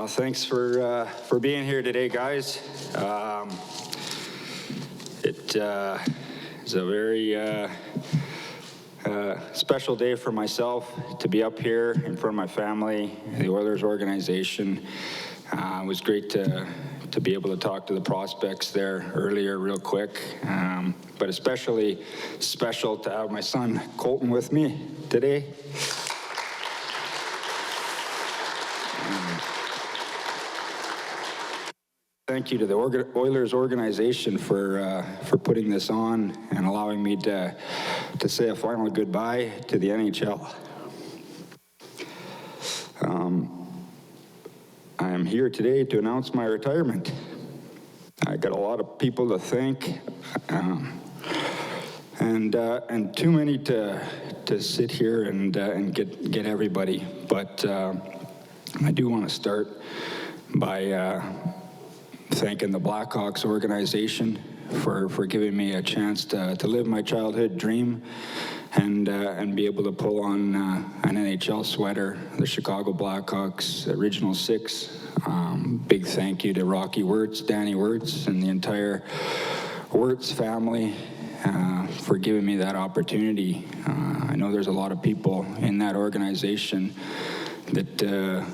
Thanks for being here today, guys. It is a very special day for myself to be up here in front of my family, the Oilers organization. It was great to be able to talk to the prospects there earlier real quick, but especially special to have my son Colton with me today. Thank you to the Oilers organization for putting this on and allowing me to say a final goodbye to the NHL. I am here today to announce my retirement. I got a lot of people to thank, and too many to sit here and get everybody. But I do want to start by thanking the Blackhawks organization for giving me a chance to live my childhood dream and be able to pull on an NHL sweater, the Chicago Blackhawks Original Six. Big thank you to Rocky Wirtz, Danny Wirtz, and the entire Wirtz family for giving me that opportunity. I know there's a lot of people in that organization that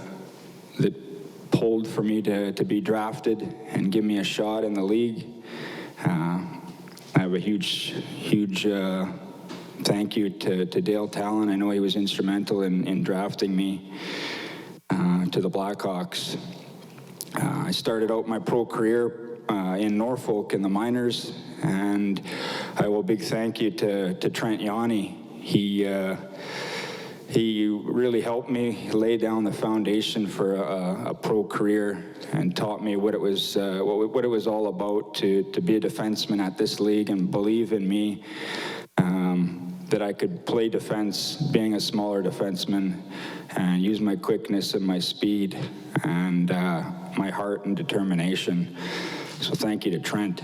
pulled for me to be drafted and give me a shot in the league. I have a huge thank you to Dale Talon. I know he was instrumental in drafting me to the Blackhawks. I started out my pro career in Norfolk in the minors, and I will big thank you to Trent Yanni. He really helped me lay down the foundation for a pro career and taught me what it was all about to be a defenseman at this league and believe in me, that I could play defense being a smaller defenseman and use my quickness and my speed and my heart and determination. So thank you to Trent.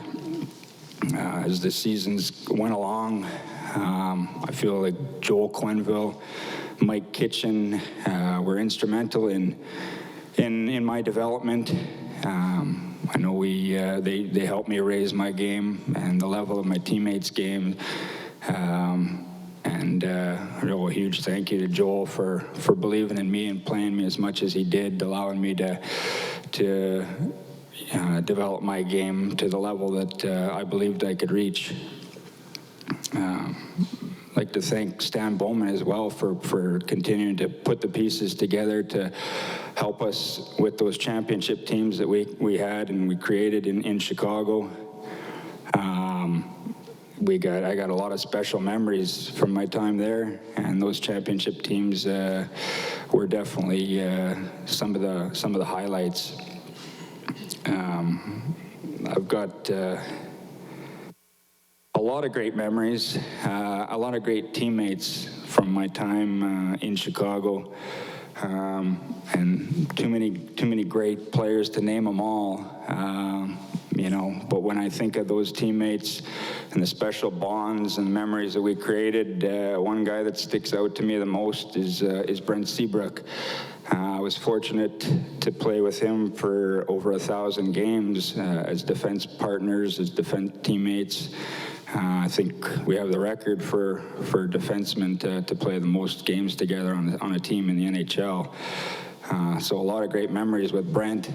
As the seasons went along, I feel like Joel Quenneville, Mike Kitchen were instrumental in my development. I know they helped me raise my game and the level of my teammates' game. And a huge thank you to Joel for believing in me and playing me as much as he did, allowing me to develop my game to the level that I believed I could reach. I'd like to thank Stan Bowman as well for continuing to put the pieces together to help us with those championship teams that we had and we created in Chicago. I got a lot of special memories from my time there, and those championship teams were definitely some of the highlights. I've got a lot of great memories, a lot of great teammates from my time in Chicago, and too many great players to name them all. But when I think of those teammates and the special bonds and memories that we created, one guy that sticks out to me the most is Brent Seabrook. I was fortunate to play with him for over 1,000 games as defense partners, as defense teammates. I think we have the record for defensemen to play the most games together on a team in the NHL. So a lot of great memories with Brent.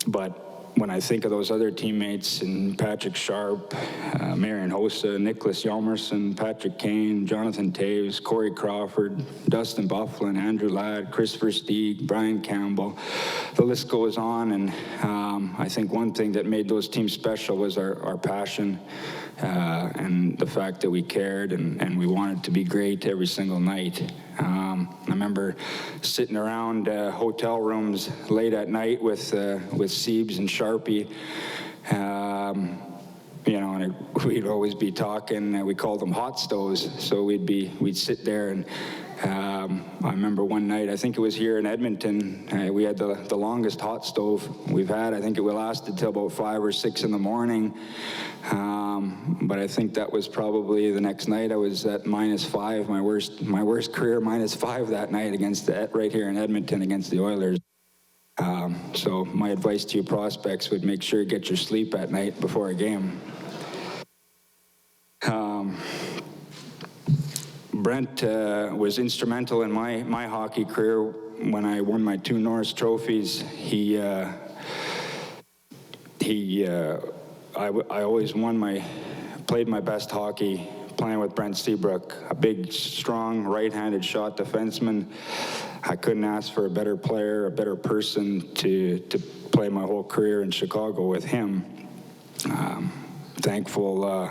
But when I think of those other teammates, and Patrick Sharp, Marian Hossa, Nicholas Hjalmarsson, Patrick Kane, Jonathan Toews, Corey Crawford, Dustin Byfuglien, Andrew Ladd, Christopher Stieg, Brian Campbell, the list goes on. And I think one thing that made those teams special was our passion and the fact that we cared and we wanted to be great every single night. I remember sitting around hotel rooms late at night with Siebes and Sharpie, and we'd always be talking. We called them hot stoves. So we'd sit there and I remember one night, I think it was here in Edmonton, we had the longest hot stove we've had. I think it lasted till about 5 or 6 in the morning. But I think that was probably the next night I was at -5, my worst career -5 that night right here in Edmonton against the Oilers. So my advice to you prospects would make sure you get your sleep at night before a game. Brent was instrumental in my hockey career when I won my 2 Norris trophies. I always played my best hockey playing with Brent Seabrook, a big, strong, right-handed shot defenseman. I couldn't ask for a better player, a better person to play my whole career in Chicago with him. Thankful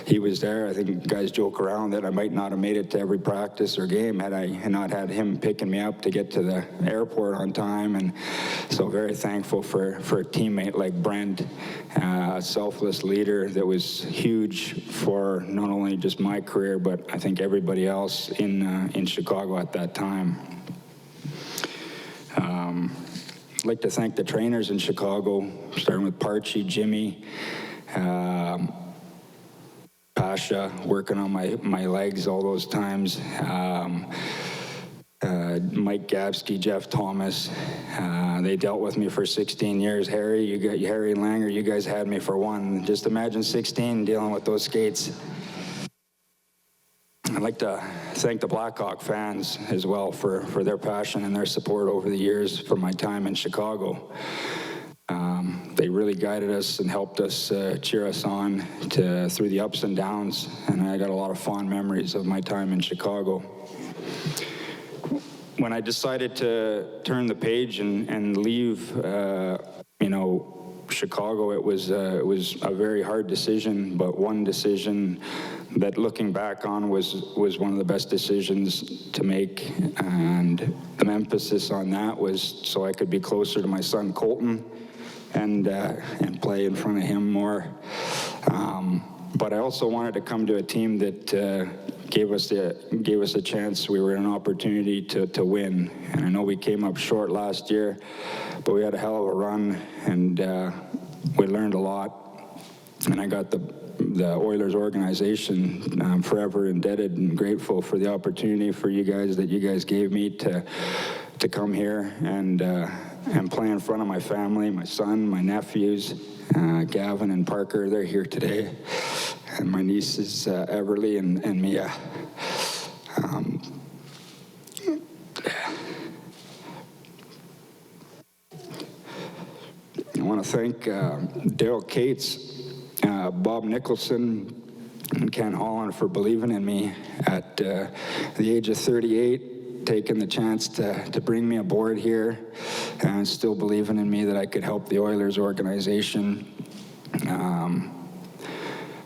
he was there. I think guys joke around that I might not have made it to every practice or game had I not had him picking me up to get to the airport on time. And so very thankful for a teammate like Brent, a selfless leader that was huge for not only just my career, but I think everybody else in Chicago at that time. I'd like to thank the trainers in Chicago, starting with Parchi, Jimmy, Pasha, working on my legs all those times. Mike Gabsky, Jeff Thomas, they dealt with me for 16 years. Harry and Langer, you guys had me for 1. Just imagine 16 dealing with those skates. I'd like to thank the Blackhawk fans as well for their passion and their support over the years for my time in Chicago. They really guided us and helped us cheer us on through the ups and downs, and I got a lot of fond memories of my time in Chicago. When I decided to turn the page and leave, Chicago, it was a very hard decision, but one decision that, looking back on, was one of the best decisions to make, and the emphasis on that was so I could be closer to my son Colton and play in front of him more. But I also wanted to come to a team that gave us a chance. We were in an opportunity to win, and I know we came up short last year, but we had a hell of a run, and we learned a lot. And I got the Oilers organization. I'm forever indebted and grateful for the opportunity for you guys gave me to come here and play in front of my family, my son, my nephews, Gavin and Parker. They're here today, and my nieces Everly and Mia. I want to thank Daryl Cates, Bob Nicholson, and Ken Holland for believing in me at the age of 38, taking the chance to bring me aboard here, and still believing in me that I could help the Oilers organization.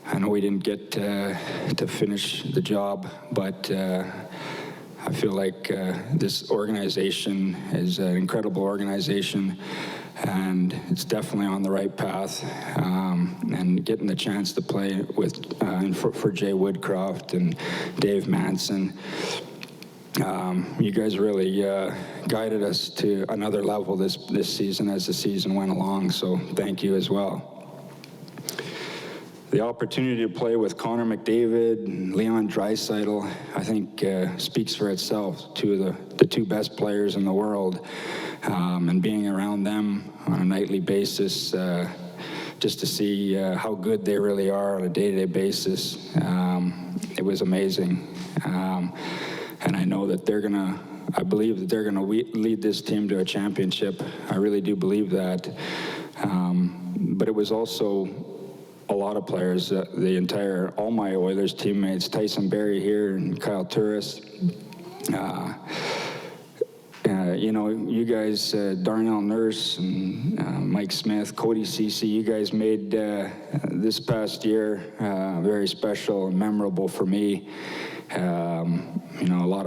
I know we didn't get to finish the job, but I feel like this organization is an incredible organization, and it's definitely on the right path. And getting the chance to play with for Jay Woodcroft and Dave Manson, you guys really guided us to another level this season as the season went along. So thank you as well. The opportunity to play with Connor McDavid and Leon Draisaitl, I think, speaks for itself. The two best players in the world, and being around them on a nightly basis, just to see how good they really are on a day-to-day basis, it was amazing. And I know that I believe that they're gonna lead this team to a championship. I really do believe that. But it was also a lot of players, all my Oilers teammates, Tyson Barrie here and Kyle Turris. You guys, Darnell Nurse and Mike Smith, Cody Ceci, you guys made this past year very special and memorable for me. A lot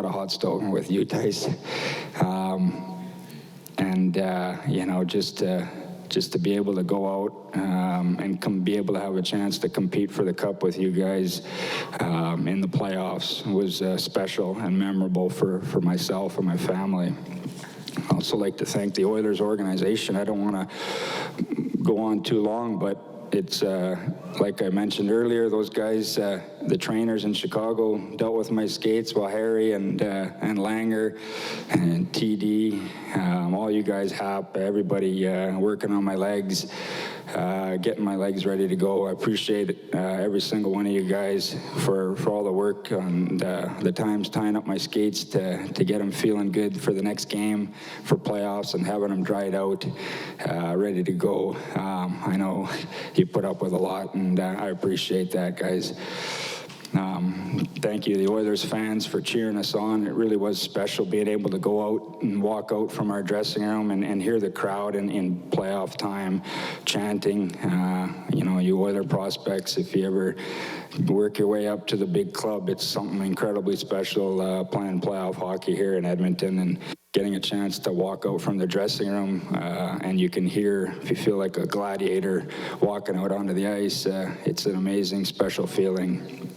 of hot stove with you, Tyson. just to be able to go out and be able to have a chance to compete for the cup with you guys in the playoffs was special and memorable for myself and my family. I'd also like to thank the Oilers organization. I don't want to go on too long, but it's like I mentioned earlier, those guys, the trainers in Chicago, dealt with my skates while Harry and Langer and TD, all you guys, Hap, everybody working on my legs, getting my legs ready to go. I appreciate every single one of you guys for all the work and the times tying up my skates to get them feeling good for the next game, for playoffs, and having them dried out, ready to go. I know you put up with a lot, and I appreciate that, guys. Thank you, the Oilers fans, for cheering us on. It really was special being able to go out and walk out from our dressing room and hear the crowd in playoff time chanting. You Oiler prospects, if you ever work your way up to the big club, it's something incredibly special playing playoff hockey here in Edmonton, and getting a chance to walk out from the dressing room and you can hear, if you feel like a gladiator walking out onto the ice, it's an amazing, special feeling.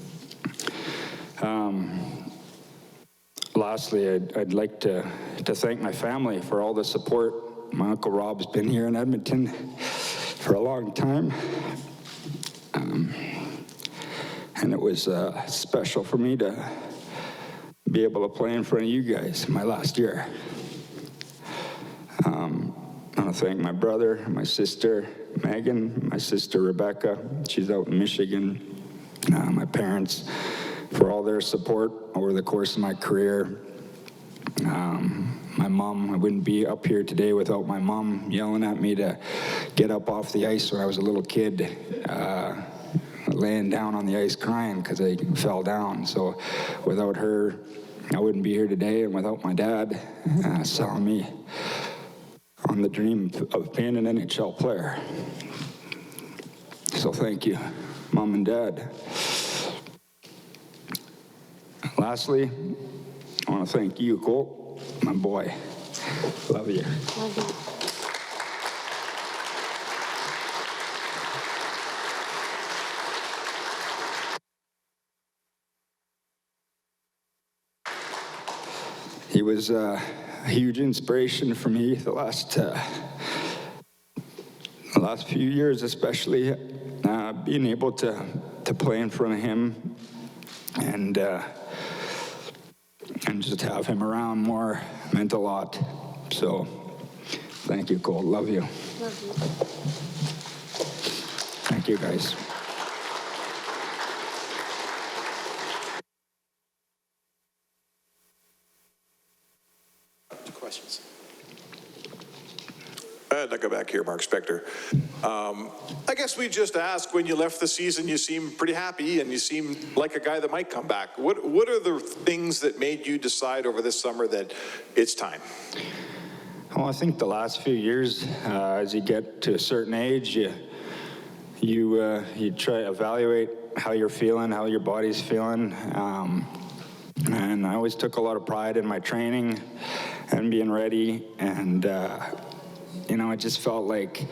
Lastly, I'd like to thank my family for all the support. My Uncle Rob's been here in Edmonton for a long time. And it was special for me to be able to play in front of you guys my last year. I want to thank my brother, my sister, Megan, my sister, Rebecca. She's out in Michigan. My parents, for all their support over the course of my career. My mom, I wouldn't be up here today without my mom yelling at me to get up off the ice when I was a little kid, laying down on the ice crying because I fell down. So without her, I wouldn't be here today, and without my dad selling me on the dream of being an NHL player. So thank you, Mom and Dad. Lastly, I want to thank you, Colt, my boy. Love you. Love you. He was a huge inspiration for me the last few years, especially being able to play in front of him and just have him around more meant a lot. So thank you, Cole. Love you. Love you. Thank you, guys. Questions? I'd like to go back here, Mark Spector. I guess we just asked, when you left the season, you seemed pretty happy and you seemed like a guy that might come back. What are the things that made you decide over this summer that it's time? Well, I think the last few years, as you get to a certain age, you try to evaluate how you're feeling, how your body's feeling. And I always took a lot of pride in my training and being ready. And I just felt like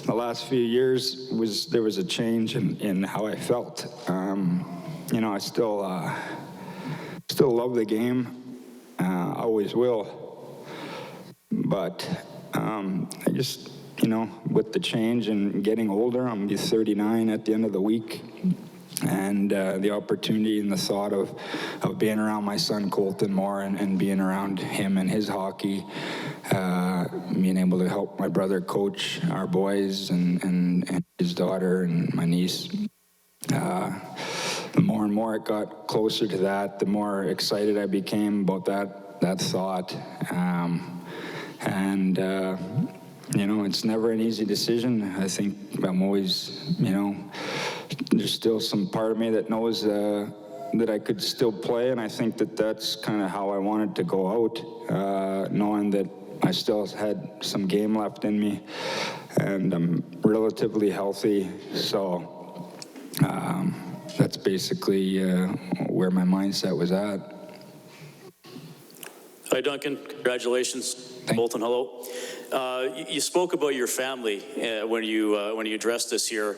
the last few years there was a change in how I felt. I still love the game. Always will. But I just, with the change and getting older, I'm going to be 39 at the end of the week. And the opportunity and the thought of being around my son Colton more and being around him and his hockey, being able to help my brother coach our boys and his daughter and my niece. The more and more it got closer to that, the more excited I became about that thought. It's never an easy decision. I think I'm always, there's still some part of me that knows that I could still play, and I think that's kind of how I wanted to go out, knowing that I still had some game left in me, and I'm relatively healthy. So that's basically where my mindset was at. Hi, Duncan. Congratulations. Both, and hello. You spoke about your family when you addressed us here,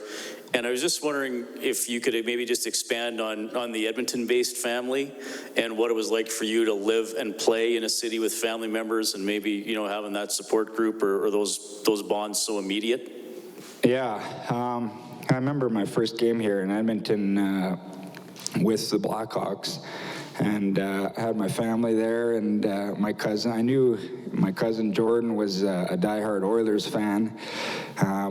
and I was just wondering if you could maybe just expand on the Edmonton-based family and what it was like for you to live and play in a city with family members, and maybe having that support group or those bonds so immediate. Yeah, I remember my first game here in Edmonton with the Blackhawks. And I had my family there, and my cousin. I knew my cousin Jordan was a diehard Oilers fan,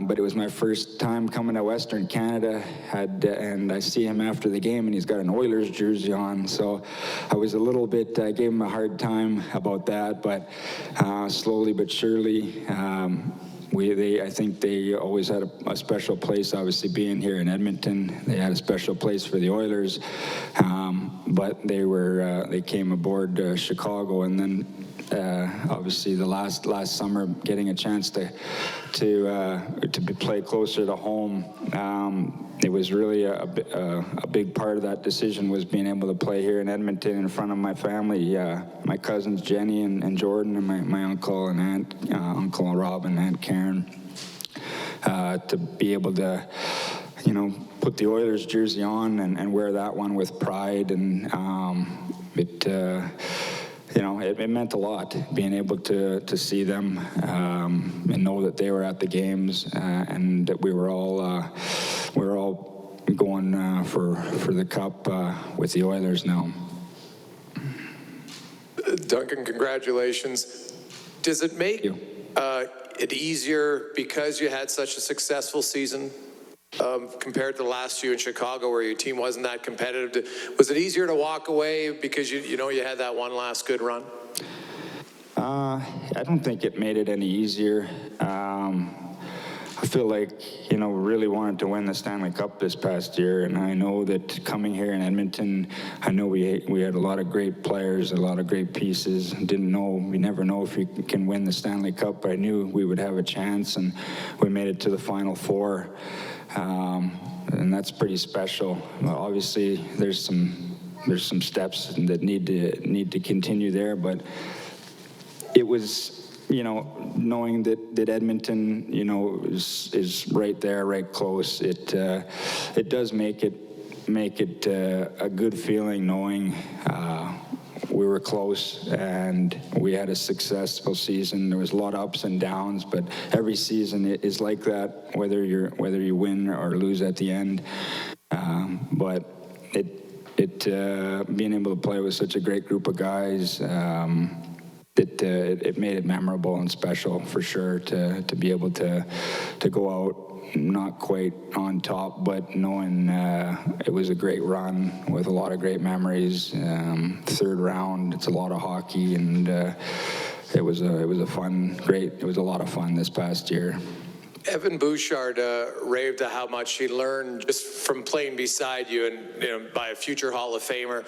but it was my first time coming to Western Canada. And I see him after the game, and he's got an Oilers jersey on. So I was a little bit. I gave him a hard time about that, but slowly but surely. I think they always had a special place, obviously being here in Edmonton. They had a special place for the Oilers, but they came aboard Chicago, and then obviously the last summer, getting a chance to play closer to home. It was really a big part of that decision was being able to play here in Edmonton in front of my family, my cousins Jenny and Jordan, and my uncle and aunt, Uncle Rob and Aunt Karen, to be able to, put the Oilers jersey on and wear that one with pride, and it meant a lot being able to see them and know that they were at the games, and that we were all going for the cup with the Oilers now. Duncan, congratulations. Does it make it easier because you had such a successful season compared to last year in Chicago where your team wasn't that competitive? Was it easier to walk away because you had that one last good run? I don't think it made it any easier. I feel like, really wanted to win the Stanley Cup this past year, and I know that coming here in Edmonton, I know we had a lot of great players, a lot of great pieces. We never know if we can win the Stanley Cup, but I knew we would have a chance, and we made it to the Final Four, and that's pretty special. Obviously, there's some steps that need to continue there, but it was, knowing that Edmonton, is right there, right close. It does make it a good feeling knowing we were close and we had a successful season. There was a lot of ups and downs, but every season is like that, whether you win or lose at the end. But being able to play with such a great group of guys. It made it memorable and special for sure to be able to go out not quite on top, but knowing it was a great run with a lot of great memories. Third round, it's a lot of hockey, and it was a lot of fun this past year. Evan Bouchard raved at how much he learned just from playing beside you, and by a future Hall of Famer.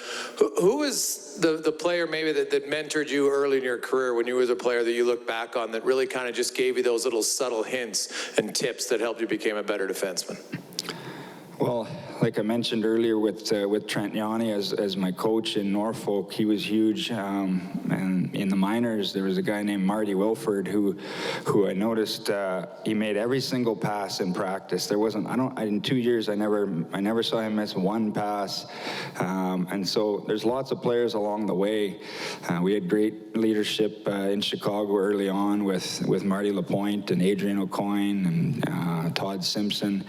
Who was the player maybe that mentored you early in your career when you was a player that you look back on that really kind of just gave you those little subtle hints and tips that helped you become a better defenseman? Well, like I mentioned earlier with Trent Yanni as my coach in Norfolk, he was huge. And in the minors, there was a guy named Marty Wilford who I noticed he made every single pass in practice. There wasn't in 2 years I never saw him miss one pass. And so there's lots of players along the way. We had great leadership in Chicago early on with Marty Lapointe and Adrian Aucoin and Todd Simpson.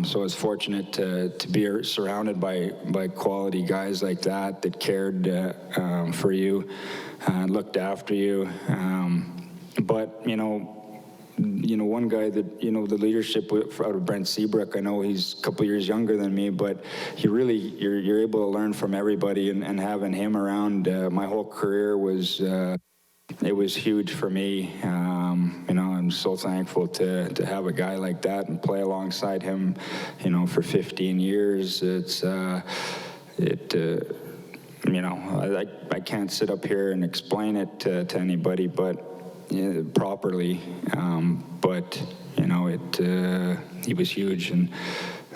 So I was fortunate to be surrounded by quality guys like that cared for you, looked after you. But one guy that the leadership out of Brent Seabrook. I know he's a couple years younger than me, but you're able to learn from everybody, and having him around my whole career was. It was huge for me. I'm so thankful to have a guy like that and play alongside him, for 15 years. I can't sit up here and explain it to anybody, but properly. But he was huge, and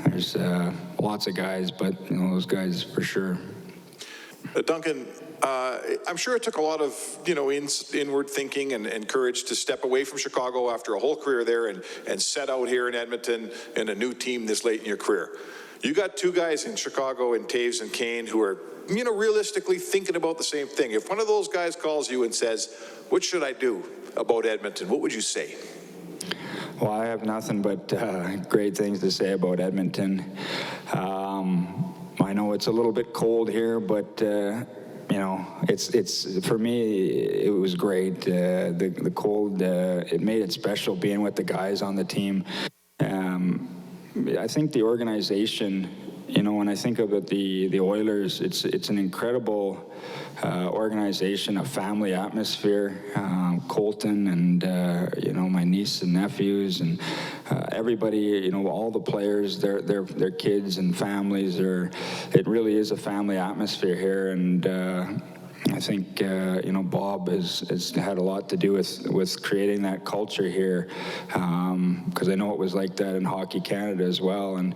there's lots of guys, but those guys for sure. Duncan, I'm sure it took a lot of, inward thinking and courage to step away from Chicago after a whole career there and set out here in Edmonton in a new team this late in your career. You got two guys in Chicago, in Taves and Kane, who are, realistically thinking about the same thing. If one of those guys calls you and says, what should I do about Edmonton, what would you say? Well, I have nothing but great things to say about Edmonton. I know it's a little bit cold here, but it's for me, it was great. The cold, it made it special being with the guys on the team. I think the organization, when I think about the Oilers, it's an incredible organization, a family atmosphere. Colton and my niece and nephews and everybody, all the players, their kids and families it really is a family atmosphere here, and I think Bob has had a lot to do with creating that culture here, because I know it was like that in Hockey Canada as well, and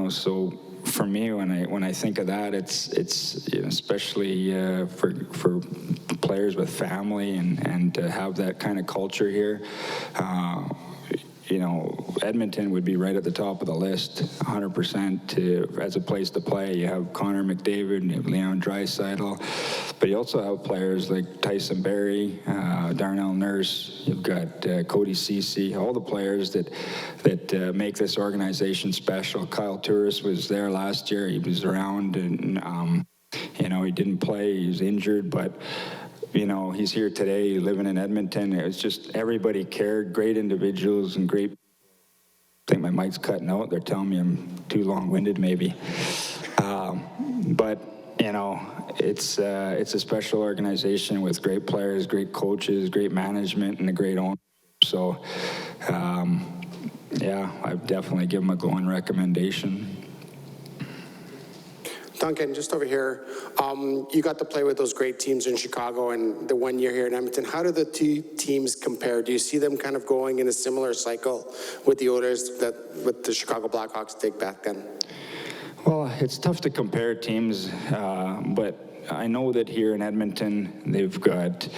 so for me, when I think of that, it's especially for players with family and to have that kind of culture here. Edmonton would be right at the top of the list, 100% as a place to play. You have Connor McDavid, you have Leon Draisaitl, but you also have players like Tyson Barrie, Darnell Nurse, you've got Cody Ceci, all the players that make this organization special. Kyle Turris was there last year. He was around and, he didn't play. He was injured, but he's here today living in Edmonton. It was just everybody cared, great individuals and great. I think my mic's cutting out. They're telling me I'm too long-winded maybe. But, it's a special organization with great players, great coaches, great management, and a great owner. So, I'd definitely give them a glowing recommendation. Duncan, just over here, you got to play with those great teams in Chicago and the 1 year here in Edmonton. How do the two teams compare? Do you see them kind of going in a similar cycle with the Oilers that with the Chicago Blackhawks take back then? Well, it's tough to compare teams, but I know that here in Edmonton, they've got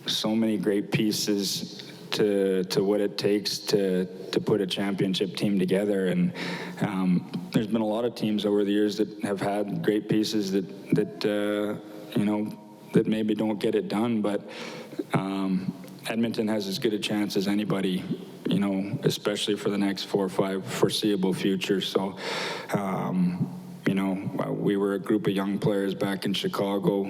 so many great pieces to what it takes to put a championship team together, and there's been a lot of teams over the years that have had great pieces that maybe don't get it done, but Edmonton has as good a chance as anybody, especially for the next 4 or 5 foreseeable future. So we were a group of young players back in Chicago.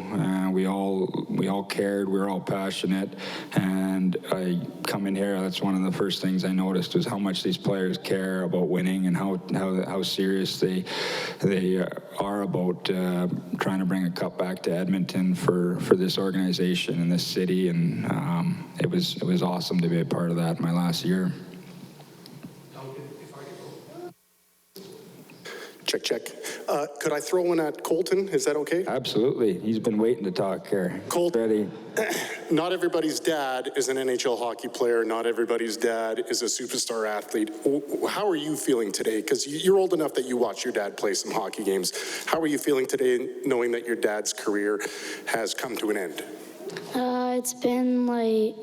We all cared. We were all passionate. And I come in here. That's one of the first things I noticed was how much these players care about winning and how serious they are about trying to bring a cup back to Edmonton for this organization and this city. And it was awesome to be a part of that my last year. Check. Could I throw one at Colton? Is that okay? Absolutely. He's been waiting to talk here. Colton, ready. Not everybody's dad is an NHL hockey player. Not everybody's dad is a superstar athlete. How are you feeling today? Because you're old enough that you watched your dad play some hockey games. How are you feeling today knowing that your dad's career has come to an end? It's been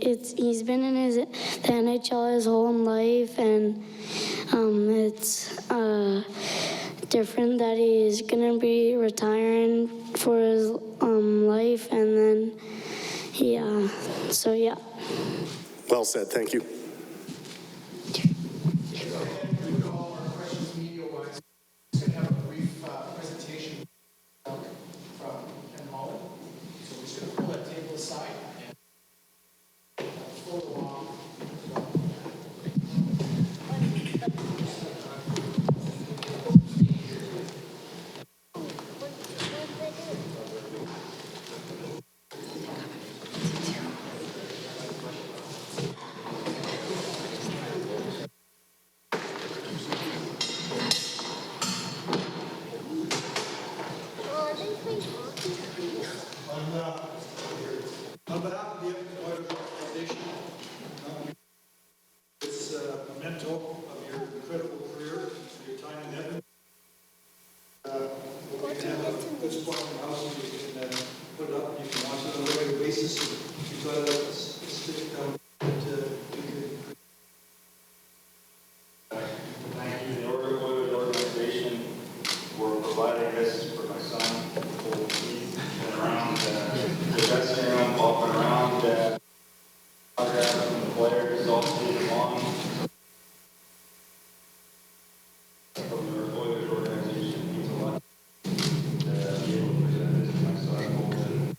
he's been in the NHL his whole life, and it's different that he's gonna be retiring for his life, and then so yeah. Well said. Thank you. basis. You've got to stick down to Thank you, the Oilers organization, for providing this for my son. He's been around the dressing room, walking around, autographs from the players all season long. From the Oilers organization means a lot to be able to present this to my son, Bolton.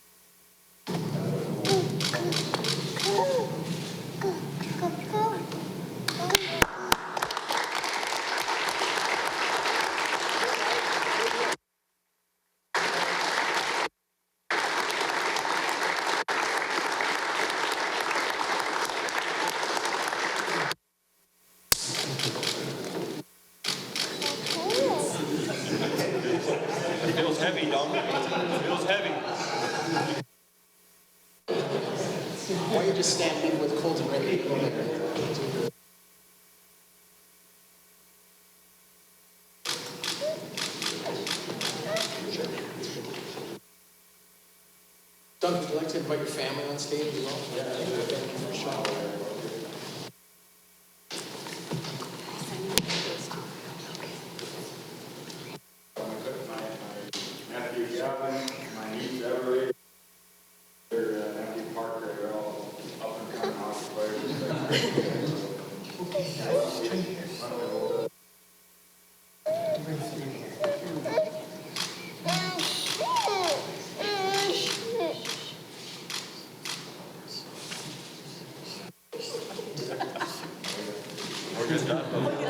Feels heavy, Dom. Feels heavy. Why don't you just stand here with Colton right here? Doug, would you like to invite your family on stage as well? Yeah. Thank you for a shot. My nephew Gavin, my niece Everett, their nephew Parker, they're all up and coming hockey players. We're good, Don.